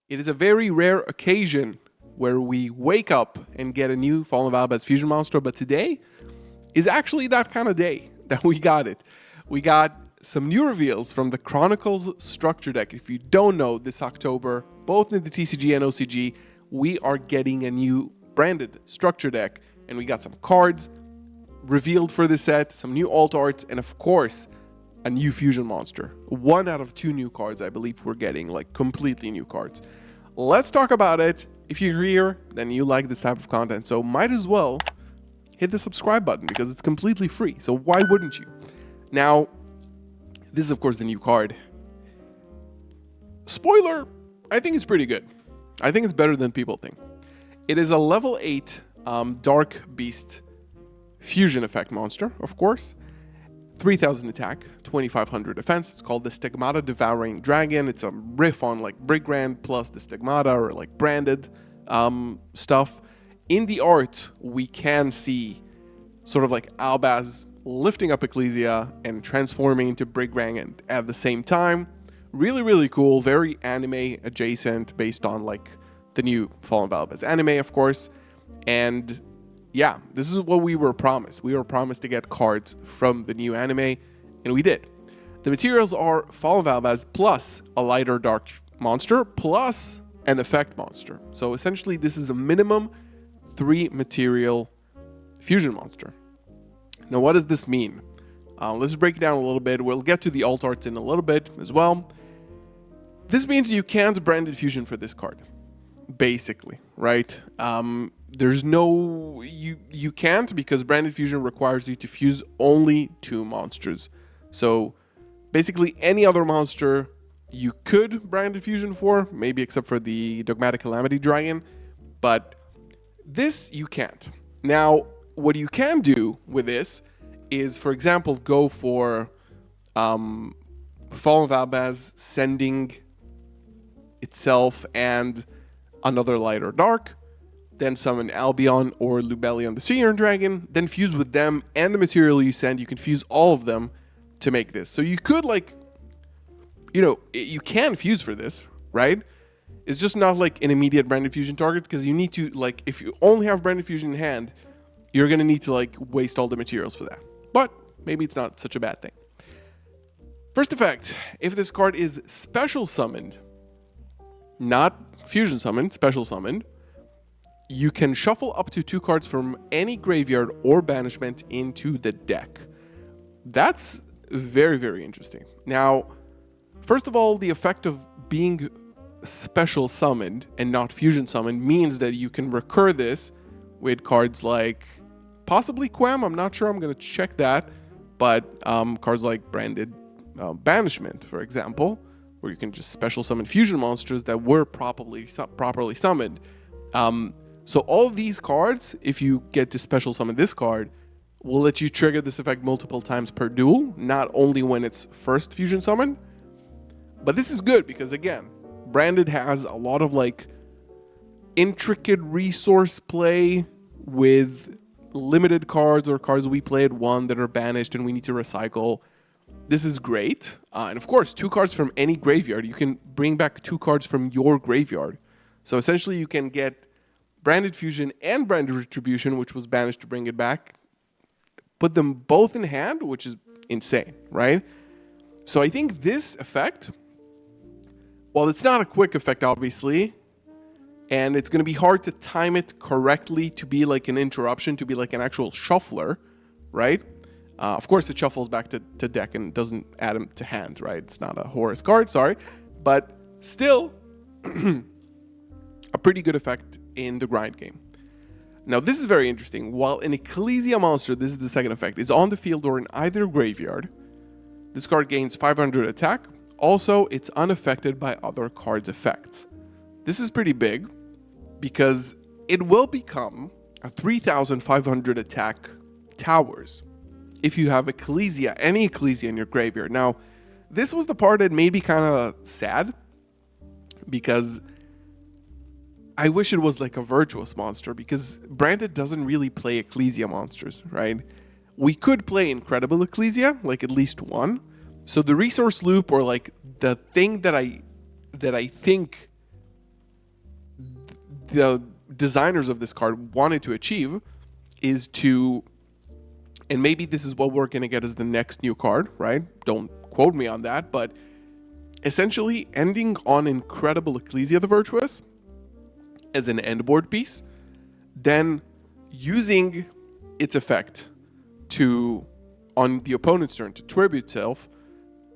It is a very rare occasion where we wake up and get a new Fallen of Albaz fusion monster, but today is actually that kind of day that we got it. We got some new reveals from the Chronicles structure deck. If you don't know, this October, both in the TCG and OCG, we are getting a new branded structure deck, and we got some cards revealed for this set, some new alt arts, and of course, a new fusion monster. 1 out of 2 new cards, I believe we're getting, like completely new cards. Let's talk about it. If you're here, then you like this type of content, so might as well hit the subscribe button because it's completely free, so why wouldn't you? Now, this is of course the new card. Spoiler, I think it's pretty good. I think it's better than people think. It is a level 8 Dark Beast fusion effect monster, of course. 3000 attack, 2500 defense. It's called the Stigmata Devouring Dragon. It's a riff on like Brigand plus the Stigmata or like branded stuff. In the art, we can see sort of like Albaz lifting up Ecclesia and transforming into Brigand at the same time. Really, really cool. Very anime adjacent based on like the new Fallen of Albaz anime, of course. And yeah, this is what we were promised. We were promised to get cards from the new anime, and we did. The materials are Fall of Albaz plus a lighter dark monster plus an effect monster. So essentially, this is a minimum 3 material fusion monster. Now, what does this mean? Let's break it down a little bit. We'll get to the alt arts in a little bit as well. This means you can't branded fusion for this card, basically, right? There's no, you can't, because branded fusion requires you to fuse only 2 monsters. So basically any other monster you could branded fusion for, maybe except for the Dogmatic Calamity Dragon, but this you can't. Now, what you can do with this is, for example, go for Fallen of Albaz sending itself and another light or dark, then summon Albion or Lubellion the Sea Dragon, then fuse with them and the material you send. You can fuse all of them to make this. So you could, like, you know, you can fuse for this, right? It's just not like an immediate branded fusion target, because you need to, like, if you only have branded fusion in hand, you're going to need to, like, waste all the materials for that. But maybe it's not such a bad thing. First effect, if this card is special summoned, not fusion summoned, special summoned, you can shuffle up to 2 cards from any graveyard or banishment into the deck. That's very, very interesting. Now, first of all, the effect of being special summoned and not fusion summoned means that you can recur this with cards like possibly Quem. I'm not sure. I'm going to check that. But cards like branded banishment, for example, where you can just special summon fusion monsters that were properly summoned. So all these cards, if you get to special summon this card, will let you trigger this effect multiple times per duel, not only when it's first fusion summoned. But this is good because, again, branded has a lot of like intricate resource play with limited cards or cards we play at 1 that are banished and we need to recycle. This is great. And of course, 2 cards from any graveyard. You can bring back 2 cards from your graveyard. So essentially you can get branded fusion and branded retribution, which was banished, to bring it back. Put them both in hand, which is insane, right? So I think this effect, while it's not a quick effect, obviously, and it's going to be hard to time it correctly to be like an interruption, to be like an actual shuffler, right? Of course, it shuffles back to deck and doesn't add them to hand, right? It's not a Horus card, sorry. But still, a pretty good effect in the grind game. Now, this is very interesting. While an Ecclesia monster, this is the second effect, is on the field or in either graveyard, this card gains 500 attack. Also, it's unaffected by other cards' effects. This is pretty big because it will become a 3,500 attack towers if you have Ecclesia, any Ecclesia in your graveyard. Now, this was the part that made me kind of sad because I wish it was like a virtuous monster, because branded doesn't really play Ecclesia monsters, right? We could play Incredible Ecclesia, like at least one. So the resource loop, or like the thing that I think the designers of this card wanted to achieve is to, and maybe this is what we're going to get as the next new card, right? Don't quote me on that, but essentially ending on Incredible Ecclesia the Virtuous as an end board piece, then using its effect to, on the opponent's turn, to tribute itself,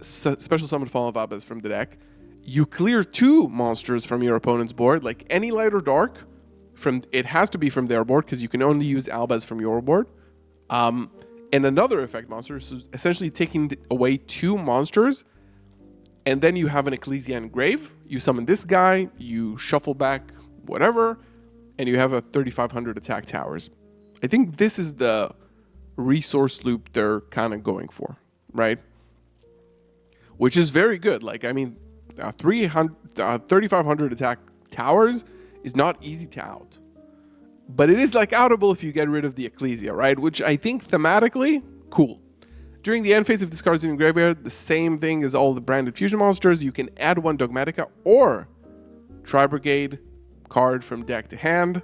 special summon Fallen of Albaz from the deck. You clear 2 monsters from your opponent's board, like any light or dark. It has to be from their board because you can only use Albaz from your board. And another effect monster, so essentially taking away 2 monsters, and then you have an Ecclesia Engrave. You summon this guy, you shuffle back whatever, and you have a 3,500 attack towers. I think this is the resource loop they're kind of going for, right? Which is very good. Like, I mean, 3,500 attack towers is not easy to out. But it is like outable if you get rid of the Ecclesia, right? Which I think thematically, cool. During the end phase of this card's in your graveyard, the same thing as all the branded fusion monsters. You can add 1 Dogmatica or Tri-Brigade card from deck to hand.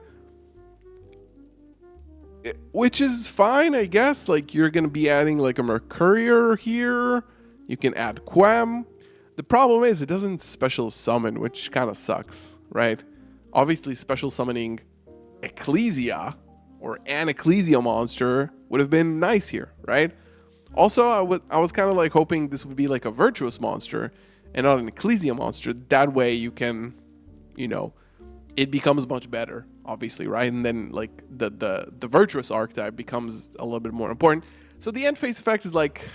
Which is fine, I guess. Like, you're going to be adding like a Mercurier here. You can add Quem. The problem is it doesn't special summon, which kind of sucks, right? Obviously, special summoning Ecclesia or an Ecclesia monster would have been nice here, right? Also, I was kind of like hoping this would be like a Virtuous monster and not an Ecclesia monster. That way you can, you know, it becomes much better, obviously, right? And then like the Virtuous archetype becomes a little bit more important. So the end phase effect is like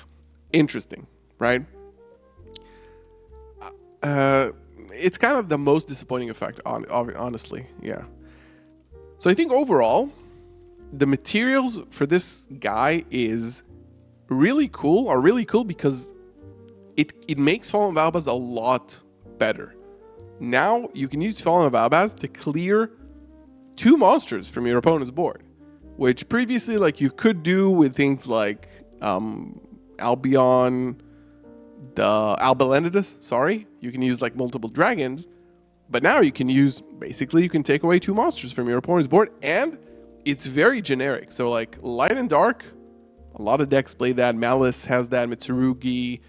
interesting, right? It's kind of the most disappointing effect, honestly, yeah. So I think overall, the materials for this guy is really cool because it makes Fallen of Albaz a lot better. Now you can use Fallen of Albaz to clear 2 monsters from your opponent's board, which previously like you could do with things like Albion, the Albalendidus, sorry. You can use like multiple dragons, but now you can use, basically you can take away 2 monsters from your opponent's board, and it's very generic. So like light and dark, a lot of decks play that. Malice has that, Mitsurugi,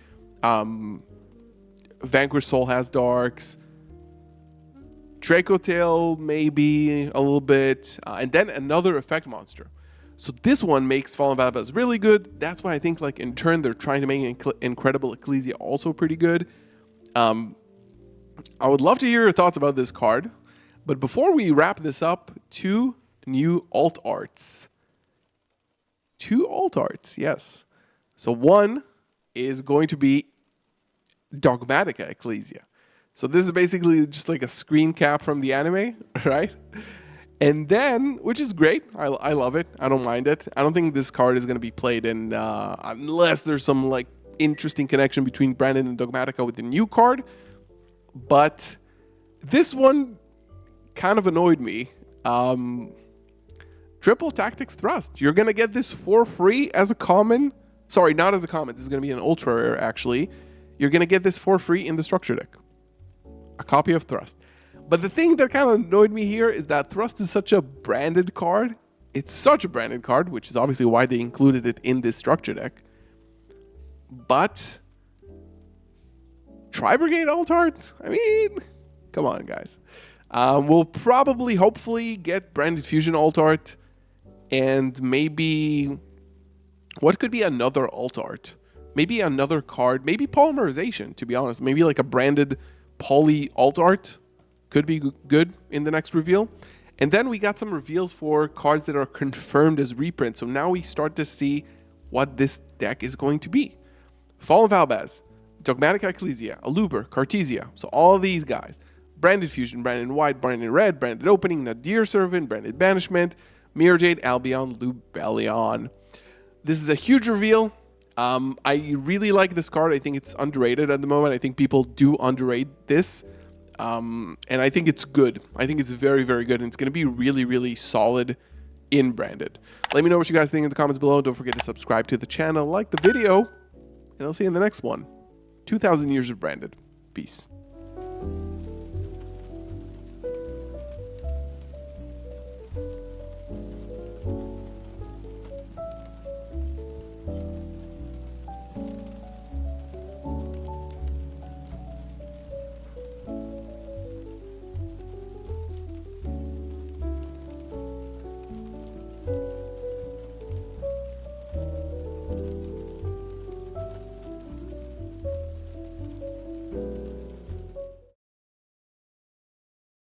Vanquish Soul has darks, Draco Tail maybe a little bit, and then another effect monster. So this one makes Fallen of Albaz really good. That's why I think like in turn they're trying to make Incredible Ecclesia also pretty good. I would love to hear your thoughts about this card. But before we wrap this up, 2 new alt arts. 2 alt arts, yes. So one is going to be Dogmatica Ecclesia. So this is basically just like a screen cap from the anime, right? And then, which is great, I love it, I don't mind it. I don't think this card is going to be played in, unless there's some like interesting connection between Branded and Dogmatica with the new card. But this one kind of annoyed me. Triple Tactics Thrust. You're going to get this for free as a common. Sorry, not as a common. This is going to be an ultra rare, actually. You're going to get this for free in the structure deck. A copy of Thrust. But the thing that kind of annoyed me here is that Thrust is such a branded card. It's such a branded card, which is obviously why they included it in this structure deck. But Tri-Brigade alt art? I mean, come on, guys. We'll probably, hopefully, get Branded Fusion alt art. And maybe, what could be another alt art? Maybe another card, maybe Polymerization, to be honest. Maybe like a branded poly alt art could be good in the next reveal. And then we got some reveals for cards that are confirmed as reprints. So now we start to see what this deck is going to be. Fallen of Albaz, Dogmatica Ecclesia, Aluber, Cartesia. So all of these guys. Branded Fusion, Branded White, Branded Red, Branded Opening, Nadir Servant, Branded Banishment, Mirror Jade, Albion, Lubellion. This is a huge reveal. I really like this card. I think it's underrated at the moment. I think people do underrate this. And I think it's good. I think it's very, very good. And it's going to be really, really solid in Branded. Let me know what you guys think in the comments below. Don't forget to subscribe to the channel, like the video, and I'll see you in the next one. 2,000 years of Branded. Peace.